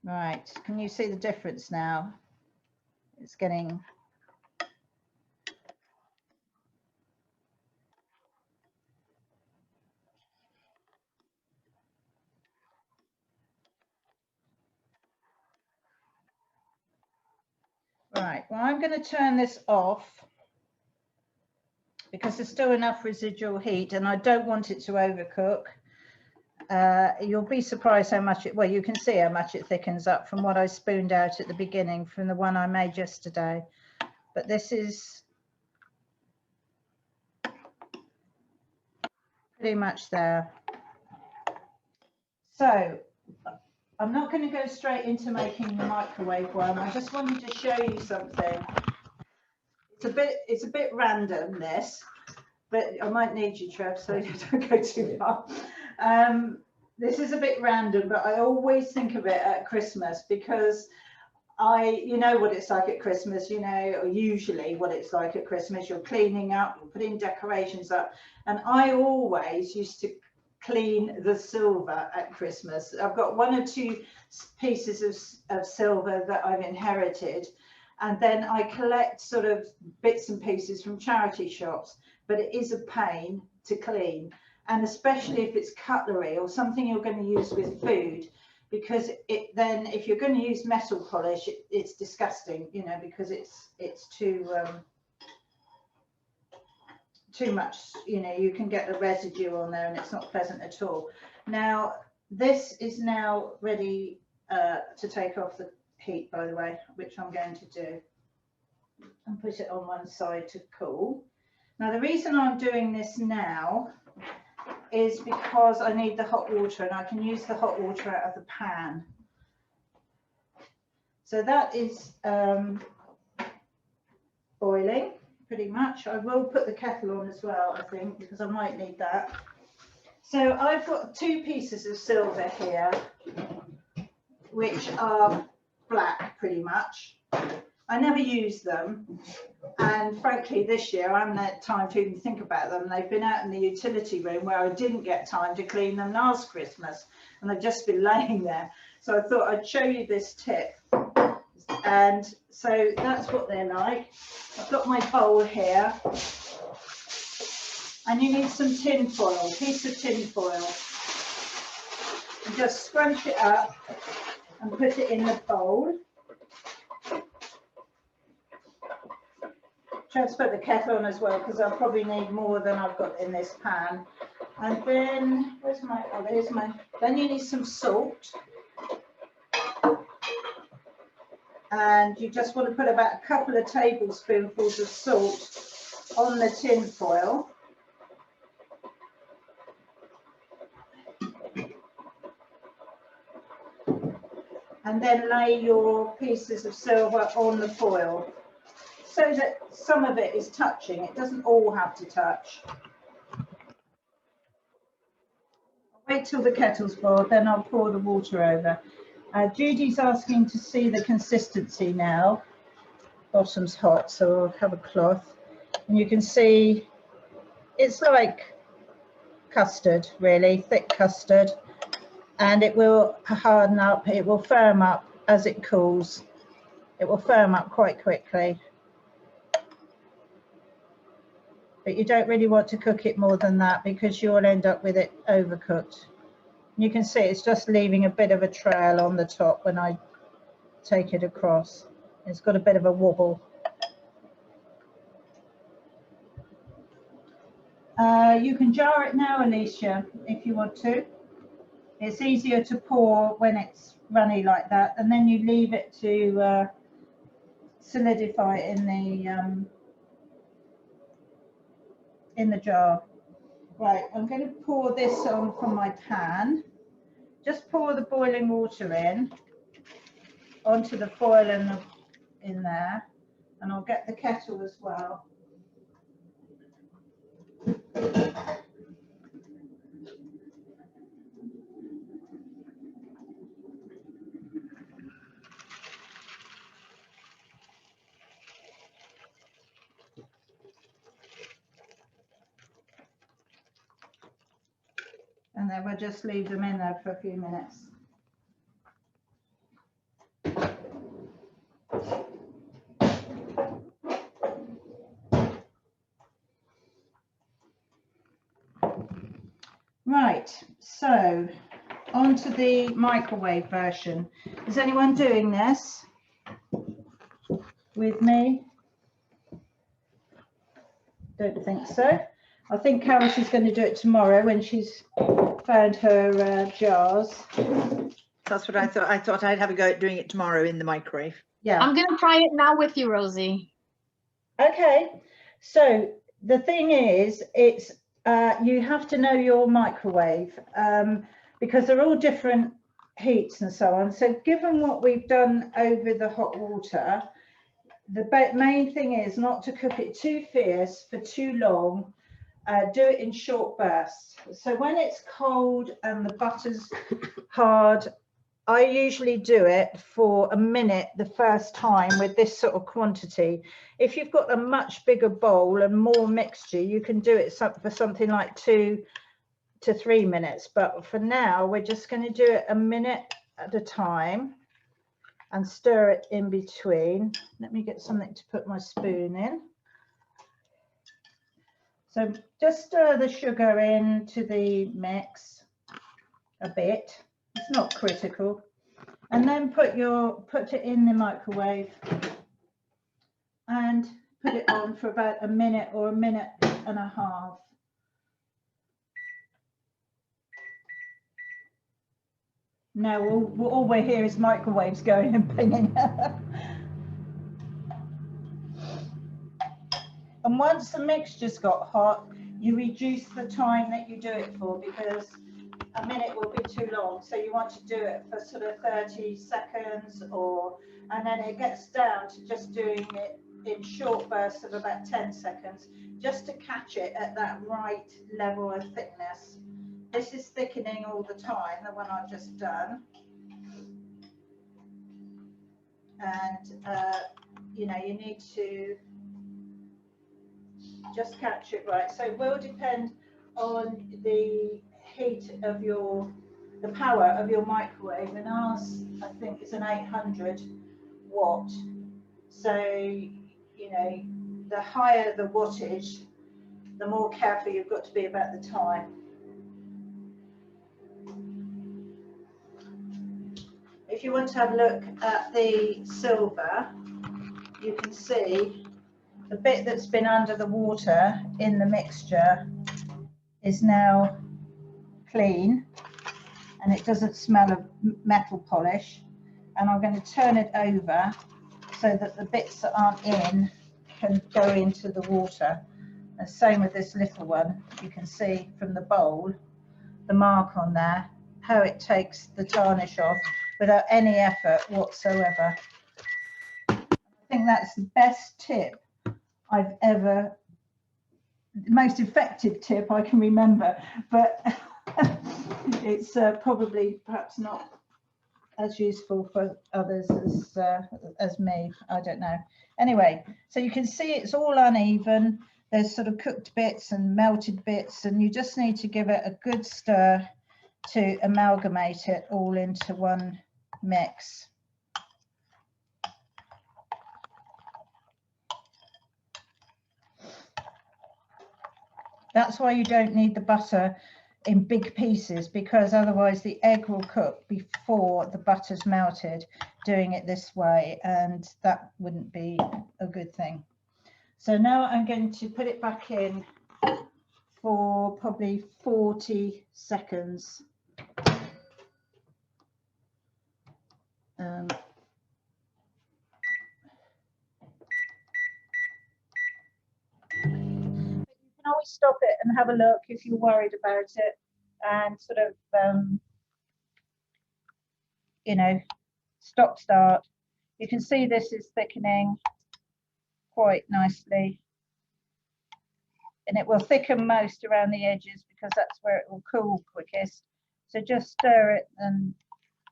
Right, can you see the difference now? It's getting... Right, well, I'm going to turn this off because there's still enough residual heat and I don't want it to overcook. You'll be surprised how much it, well, you can see how much it thickens up from what I spooned out at the beginning from the one I made yesterday. But this is pretty much there. So I'm not going to go straight into making the microwave one. I just wanted to show you something. It's a bit random, this. but I might need you, Trev, so you don't go too far. This is a bit random, but I always think of it at Christmas because you know what it's like at Christmas, you know, or usually what it's like at Christmas. You're cleaning up, you're putting decorations up, and I always used to clean the silver at Christmas. I've got 1 or 2 pieces of silver that I've inherited, and then I collect sort of bits and pieces from charity shops, but it is a pain to clean, and especially if it's cutlery or something you're going to use with food, because then if you're going to use metal polish, it's disgusting, you know, because it's too much, you know, you can get the residue on there and it's not pleasant at all. Now this is now ready to take off the heat, by the way, which I'm going to do, and put it on one side to cool. Now the reason I'm doing this now is because I need the hot water, and I can use the hot water out of the pan. So that is boiling pretty much. I will put the kettle on as well, I think, because I might need that. So I've got 2 pieces of silver here, which are black pretty much. I never use them, and frankly this year I haven't had time to even think about them. They've been out in the utility room where I didn't get time to clean them last Christmas, and they've just been laying there. So I thought I'd show you this tip. And so that's what they're like. I've got my bowl here, and you need some tin foil, piece of tin foil, and just scrunch it up and put it in the bowl. Try to put the kettle on as well, because I'll probably need more than I've got in this pan. And then where's my, oh, there's my, then you need some salt, and you just want to put about a couple of tablespoonfuls of salt on the tin foil. And then lay your pieces of silver on the foil, so that some of it is touching. It doesn't all have to touch. I'll wait till the kettle's boiled, then I'll pour the water over. Judy's asking to see the consistency now. Bottom's hot, so I'll have a cloth. And you can see it's like custard, really, thick custard. And it will harden up, it will firm up as it cools. It will firm up quite quickly. But you don't really want to cook it more than that, because you'll end up with it overcooked. You can see it's just leaving a bit of a trail on the top when I take it across. It's got a bit of a wobble. You can jar it now, Alicia, if you want to. It's easier to pour when it's runny like that, and then you leave it to solidify in the jar. Right, I'm going to pour this on from my pan. Just pour the boiling water in onto the foil in there, and I'll get the kettle as well. And then we'll just leave them in there for a few minutes. Right, so on to the microwave version. Is anyone doing this with me? Don't think so. I think Carol is going to do it tomorrow when she's found her jars. That's what I thought. I thought I'd have a go at doing it tomorrow in the microwave. Yeah. I'm going to try it now with you, Rosie. Okay. So the thing is, it's you have to know your microwave because they're all different heats and so on. So given what we've done over the hot water, the main thing is not to cook it too fierce for too long, do it in short bursts. So when it's cold and the butter's hard, I usually do it for a minute the first time with this sort of quantity. If you've got a much bigger bowl and more mixture, you can do it for something like 2 to 3 minutes. But for now, we're just going to do it a minute at a time and stir it in between. Let me get something to put my spoon in. So just stir the sugar into the mix a bit. It's not critical. And then put it in the microwave and put it on for about a minute or a minute and a half. Now all we hear is microwaves going and pinging. And once the mixture's got hot, you reduce the time that you do it for, because a minute will be too long. So you want to do it for sort of 30 seconds and then it gets down to just doing it in short bursts of about 10 seconds, just to catch it at that right level of thickness. This is thickening all the time, the one I've just done. And, you know, you need to just catch it right. So it will depend on the heat of the power of your microwave, and ours I think is an 800 watt. So, you know, the higher the wattage, the more careful you've got to be about the time. If you want to have a look at the silver, you can see the bit that's been under the water in the mixture is now clean, and it doesn't smell of metal polish. And I'm going to turn it over so that the bits that aren't in can go into the water. And same with this little one. You can see from the bowl, the mark on there, how it takes the tarnish off without any effort whatsoever. I think that's the best tip I've ever, the most effective tip I can remember, but it's probably perhaps not as useful for others as me. I don't know. Anyway, so you can see it's all uneven. There's sort of cooked bits and melted bits, and you just need to give it a good stir to amalgamate it all into one mix. That's why you don't need the butter in big pieces, because otherwise the egg will cook before the butter's melted, doing it this way, and that wouldn't be a good thing. So now I'm going to put it back in for probably 40 seconds. You can always stop it and have a look if you're worried about it, and sort of you know, stop start. You can see this is thickening quite nicely, and it will thicken most around the edges because that's where it will cool quickest. So just stir it, and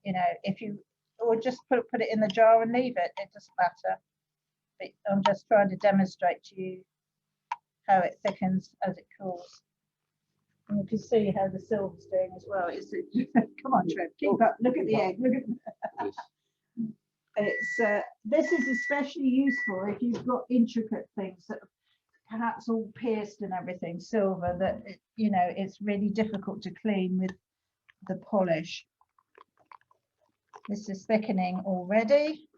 you know, if you, or just put it in the jar and leave it, it doesn't matter. But I'm just trying to demonstrate to you how it thickens as it cools. And you can see how the silver's doing as well. Come on, Trev, keep up. Look at the egg. Look at it's this is especially useful if you've got intricate things that are perhaps all pierced and everything, silver, that you know, it's really difficult to clean with the polish. This is thickening already,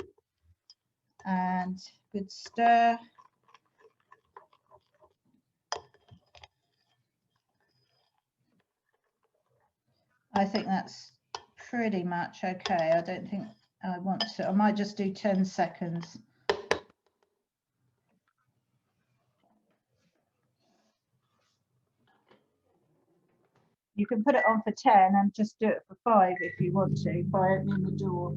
and good stir. I think that's pretty much okay. I don't think I want to, I might just do 10 seconds. You can put it on for 10 and just do it for 5 if you want to, by opening the door.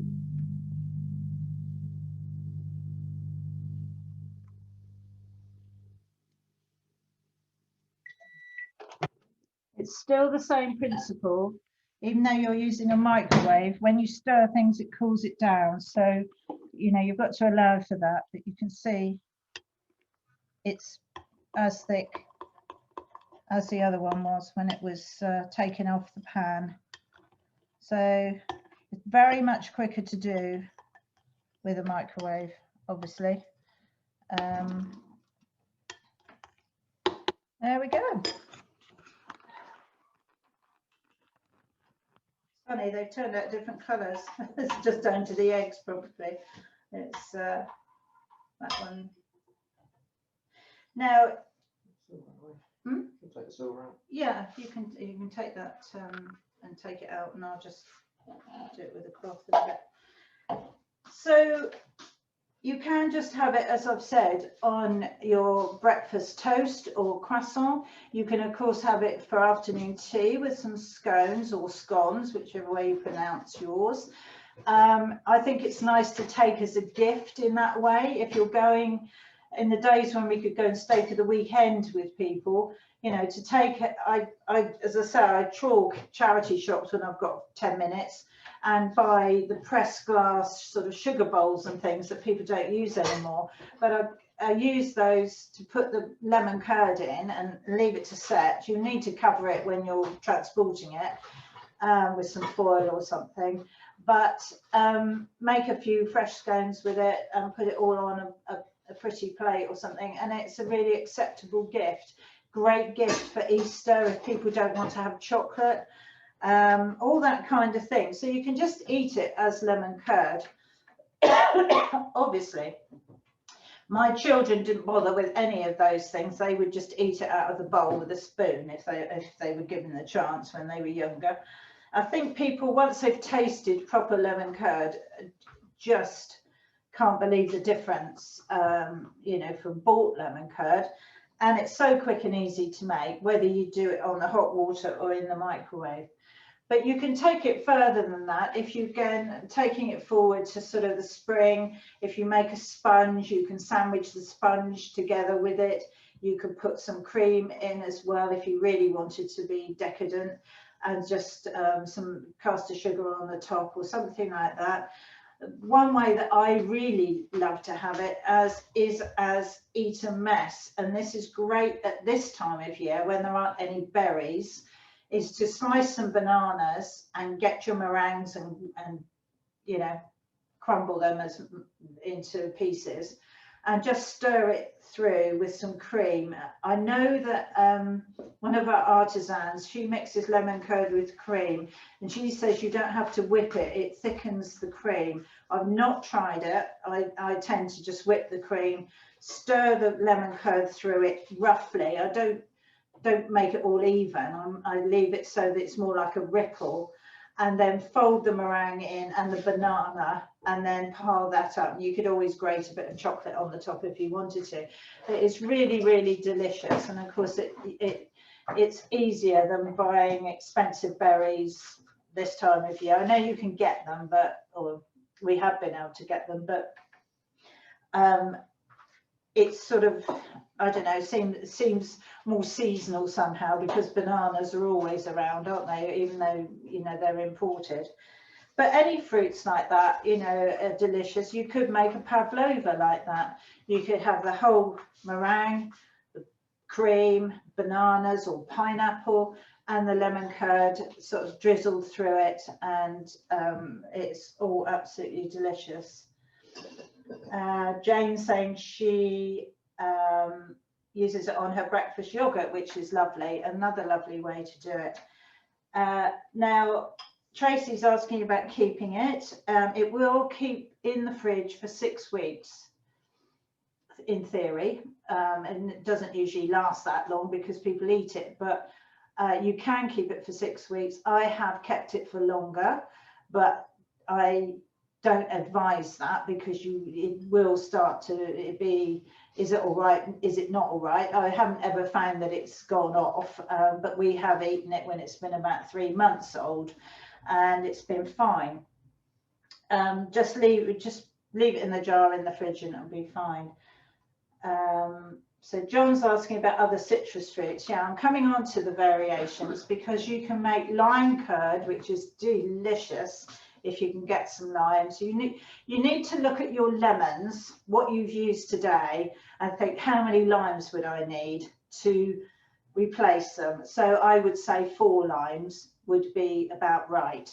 It's still the same principle, even though you're using a microwave. When you stir things, it cools it down. So, you know, you've got to allow for that, but you can see it's as thick as the other one was when it was taken off the pan. So it's very much quicker to do with a microwave, obviously. There we go. Funny, they've turned out different colours. It's just down to the eggs, probably. It's that one. Now, Take the silver out. yeah, you can take that and take it out, and I'll just do it with a cloth in a bit. So you can just have it, as I've said, on your breakfast toast or croissant. You can, of course, have it for afternoon tea with some scones or scones, whichever way you pronounce yours. I think it's nice to take as a gift in that way. If you're going, in the days when we could go and stay for the weekend with people, you know, to take it, as I say, I trawl charity shops when I've got 10 minutes and buy the pressed glass sort of sugar bowls and things that people don't use anymore. But I use those to put the lemon curd in and leave it to set. You need to cover it when you're transporting it with some foil or something. But make a few fresh scones with it and put it all on a pretty plate or something, and it's a really acceptable gift. Great gift for Easter if people don't want to have chocolate, all that kind of thing. So you can just eat it as lemon curd. Obviously, my children didn't bother with any of those things. They would just eat it out of the bowl with a spoon if they were given the chance when they were younger. I think people, once they've tasted proper lemon curd, just can't believe the difference, you know, from bought lemon curd. And it's so quick and easy to make, whether you do it on the hot water or in the microwave. But you can take it further than that. If you again taking it forward to sort of the spring, if you make a sponge, you can sandwich the sponge together with it. You could put some cream in as well if you really wanted to be decadent, and just some caster sugar on the top or something like that. One way that I really love to have it is as eat a mess, and this is great at this time of year when there aren't any berries, is to slice some bananas and get your meringues and you know, crumble them into pieces and just stir it through with some cream. I know that one of our artisans, she mixes lemon curd with cream, and she says you don't have to whip it, it thickens the cream. I've not tried it. I tend to just whip the cream, stir the lemon curd through it roughly. I don't make it all even. I leave it so that it's more like a ripple, and then fold the meringue in and the banana, and then pile that up. You could always grate a bit of chocolate on the top if you wanted to. It's really, really delicious, and of course it's easier than buying expensive berries this time of year. I know you can get them, or we have been able to get them, but it's sort of, I don't know, seems more seasonal somehow, because bananas are always around, aren't they, even though, you know, they're imported. But any fruits like that, you know, are delicious. You could make a pavlova like that. You could have the whole meringue, the cream, bananas or pineapple, and the lemon curd sort of drizzled through it, and it's all absolutely delicious. Jane's saying she uses it on her breakfast yogurt, which is lovely. Another lovely way to do it. Now, Tracy's asking about keeping it. It will keep in the fridge for 6 weeks, in theory, and it doesn't usually last that long because people eat it, but you can keep it for 6 weeks. I have kept it for longer, but I don't advise that, because it will start to be, is it all right, is it not all right? I haven't ever found that it's gone off, but we have eaten it when it's been about 3 months old, and it's been fine. Just leave it in the jar in the fridge and it'll be fine. So John's asking about other citrus fruits. Yeah, I'm coming on to the variations because you can make lime curd, which is delicious if you can get some limes. You need to look at your lemons, what you've used today, and think how many limes would I need to replace them. So I would say 4 limes would be about right.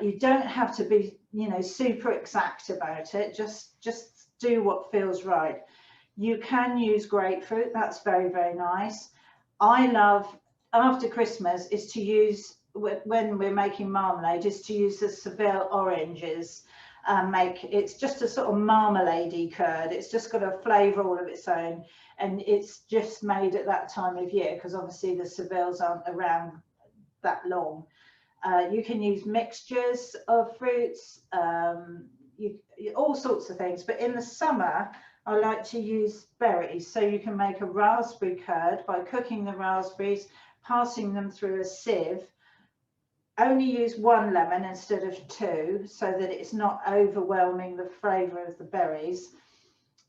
You don't have to be, you know, super exact about it. Just do what feels right. You can use grapefruit. That's very, very nice. I love, after Christmas, is to use, when we're making marmalade, is to use the Seville oranges. It's just a sort of marmalade-y curd. It's just got a flavour all of its own, and it's just made at that time of year because obviously the Sevilles aren't around that long. You can use mixtures of fruits, all sorts of things, but in the summer I like to use berries. So you can make a raspberry curd by cooking the raspberries, passing them through a sieve. Only use 1 lemon instead of 2 so that it's not overwhelming the flavour of the berries,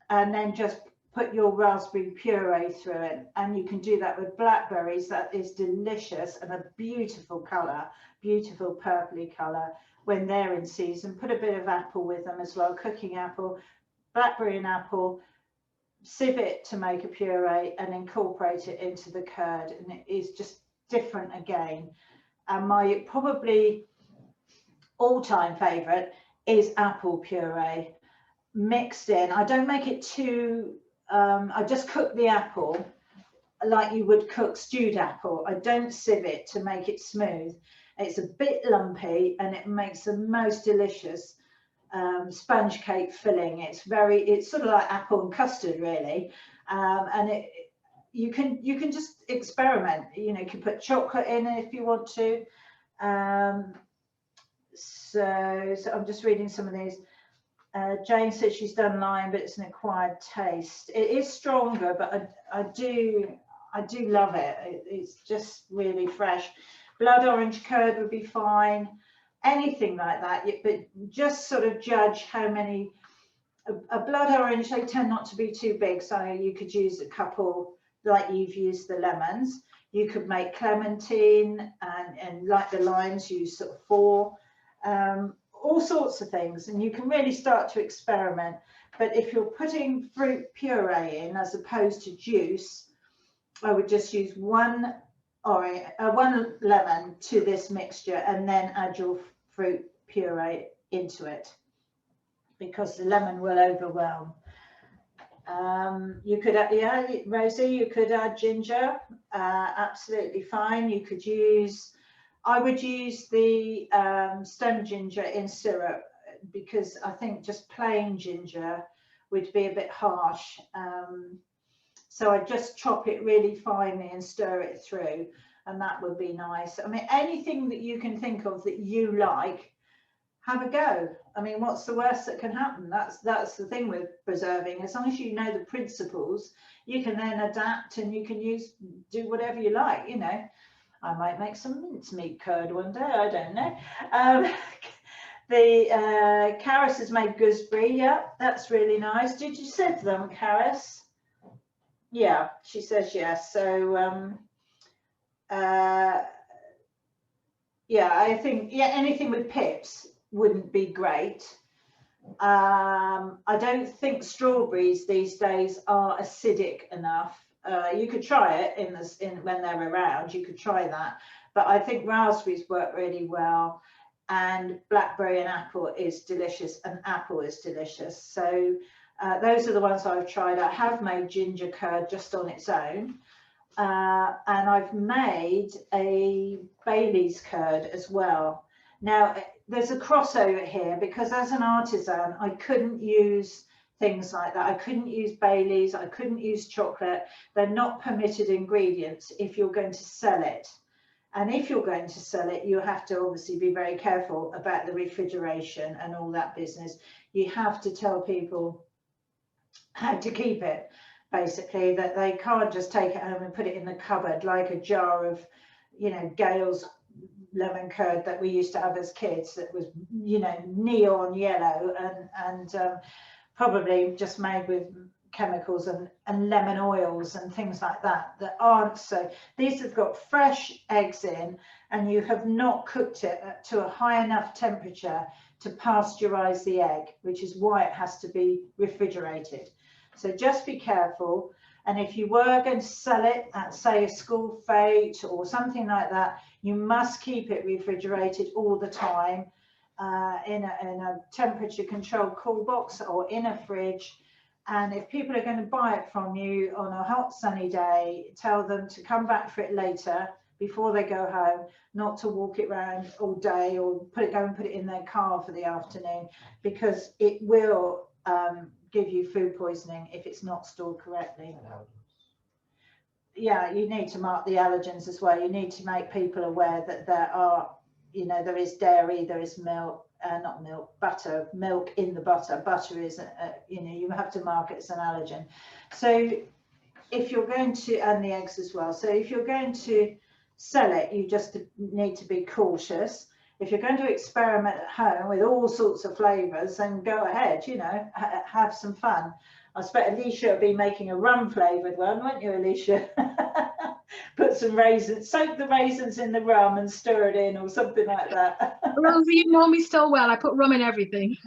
and then just put your raspberry puree through it. And you can do that with blackberries. That is delicious and a beautiful colour, beautiful purpley colour when they're in season. Put a bit of apple with them as well, cooking apple, blackberry and apple, sieve it to make a puree and incorporate it into the curd, and it is just different again. And my probably all-time favourite is apple puree mixed in. I don't make it too, I just cook the apple like you would cook stewed apple. I don't sieve it to make it smooth. It's a bit lumpy and it makes the most delicious sponge cake filling. It's sort of like apple and custard really, and you can just experiment. You know, you can put chocolate in it if you want to. So I'm just reading some of these. Jane said she's done lime, but it's an acquired taste. It is stronger, but I do love it. It's just really fresh. Blood orange curd would be fine. Anything like that, but just sort of judge how many. A blood orange, they tend not to be too big, so you could use a couple like you've used the lemons. You could make clementine, and like the limes, use sort of 4. All sorts of things, and you can really start to experiment. But if you're putting fruit puree in as opposed to juice, I would just use 1 lemon to this mixture and then add your fruit puree into it, because the lemon will overwhelm. You could add, yeah, Rosie, you could add ginger, absolutely fine. You could use, I would use the stone ginger in syrup, because I think just plain ginger would be a bit harsh. So I just chop it really finely and stir it through, and that would be nice. I mean, anything that you can think of that you like, have a go. I mean, what's the worst that can happen? That's the thing with preserving. As long as you know the principles, you can then adapt, and you can do whatever you like. You know, I might make some mincemeat curd one day. I don't know. The Caris has made gooseberry. Yeah, that's really nice. Did you sieve them, Caris? Yeah, she says yes. So yeah, I think anything with pips wouldn't be great. I don't think strawberries these days are acidic enough. You could try it when they're around. You could try that, but I think raspberries work really well, and blackberry and apple is delicious, and apple is delicious. So those are the ones I've tried. I have made ginger curd just on its own. And I've made a Bailey's curd as well. Now, there's a crossover here, because as an artisan, I couldn't use things like that. I couldn't use Bailey's, I couldn't use chocolate. They're not permitted ingredients if you're going to sell it. And if you're going to sell it, you have to obviously be very careful about the refrigeration and all that business. You have to tell people how to keep it. Basically, that they can't just take it home and put it in the cupboard like a jar of, you know, Gale's lemon curd that we used to have as kids, that was, you know, neon yellow and probably just made with chemicals and lemon oils and things like that that aren't so. These have got fresh eggs in, and you have not cooked it to a high enough temperature to pasteurize the egg, which is why it has to be refrigerated. So just be careful. And if you were going to sell it at, say, a school fete or something like that, you must keep it refrigerated all the time in a temperature controlled cool box or in a fridge. And if people are going to buy it from you on a hot sunny day, tell them to come back for it later before they go home, not to walk it around all day or go and put it in their car for the afternoon, because it will give you food poisoning if it's not stored correctly. Yeah, you need to mark the allergens as well. You need to make people aware that there are, you know, there is dairy, there is milk, not milk, butter, milk in the butter. Butter is, you know, you have to mark it as an allergen. So if you're going to, and the eggs as well. So if you're going to sell it, you just need to be cautious. If you're going to experiment at home with all sorts of flavors, then go ahead, you know, have some fun. I expect Alicia will be making a rum flavored one, won't you, Alicia? Put some raisins, soak the raisins in the rum and stir it in or something like that. Rosie, you know me so well. I put rum in everything.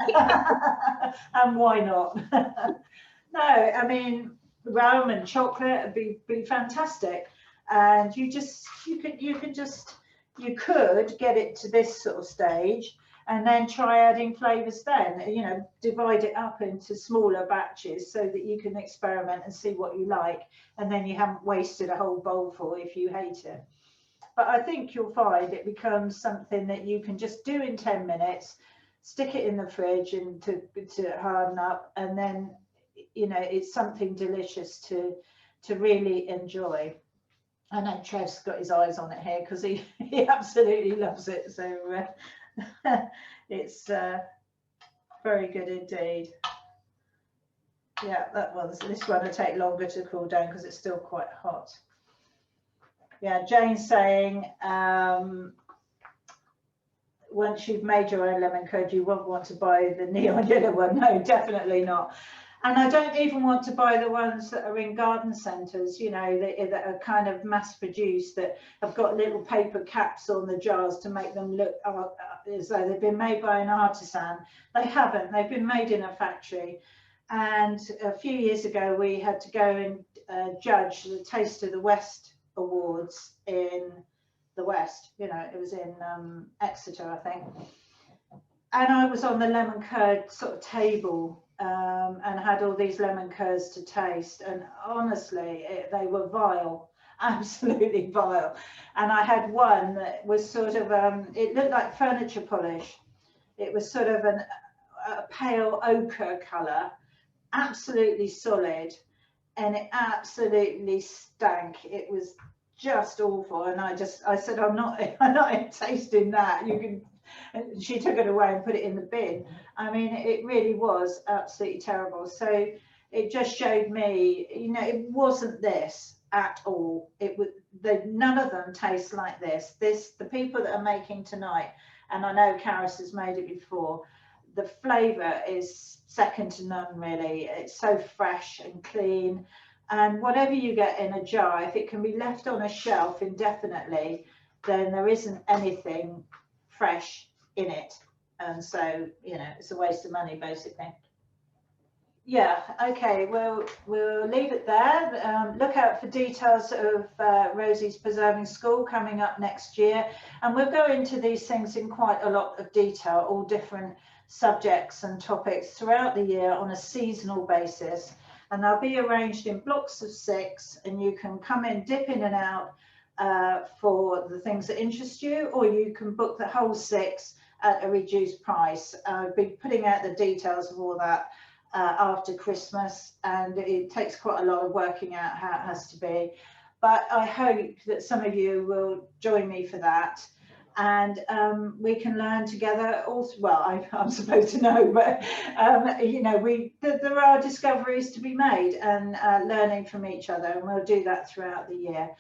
And why not? No, I mean, rum and chocolate would be fantastic. And you could get it to this sort of stage and then try adding flavors then, you know, divide it up into smaller batches so that you can experiment and see what you like, and then you haven't wasted a whole bowl full if you hate it. But I think you'll find it becomes something that you can just do in 10 minutes, stick it in the fridge and to harden up, and then, you know, it's something delicious to really enjoy. I know Trev's got his eyes on it here because he absolutely loves it. So it's very good indeed. Yeah, this one will take longer to cool down because it's still quite hot. Yeah, Jane's saying once you've made your own lemon curd, you won't want to buy the neon yellow one. No, definitely not. And I don't even want to buy the ones that are in garden centres, you know, that are kind of mass produced, that have got little paper caps on the jars to make them look as though they've been made by an artisan. They haven't. They've been made in a factory. And a few years ago, we had to go and judge the Taste of the West Awards in the West. You know, it was in Exeter, I think. And I was on the lemon curd sort of table and had all these lemon curds to taste. And honestly, they were vile, absolutely vile. And I had one that was sort of, it looked like furniture polish. It was sort of a pale ochre colour, absolutely solid. And it absolutely stank. It was just awful. And I said, I'm not tasting that. You can. And she took it away and put it in the bin. I mean, it really was absolutely terrible. So it just showed me, you know, it wasn't this at all. It was none of them taste like this. The people that are making tonight, and I know Karis has made it before, the flavour is second to none, really. It's so fresh and clean. And whatever you get in a jar, if it can be left on a shelf indefinitely, then there isn't anything fresh in it. And so, you know, it's a waste of money, basically. Yeah, okay, we'll leave it there. Look out for details of Rosie's Preserving School coming up next year. And we'll go into these things in quite a lot of detail, all different subjects and topics throughout the year on a seasonal basis. And they'll be arranged in blocks of 6, and you can come in, dip in and out for the things that interest you, or you can book the whole 6 at a reduced price. I'll be putting out the details of all that after Christmas, and it takes quite a lot of working out how it has to be. But I hope that some of you will join me for that, and we can learn together. Also, well, I'm supposed to know, but you know, there are discoveries to be made and learning from each other, and we'll do that throughout the year.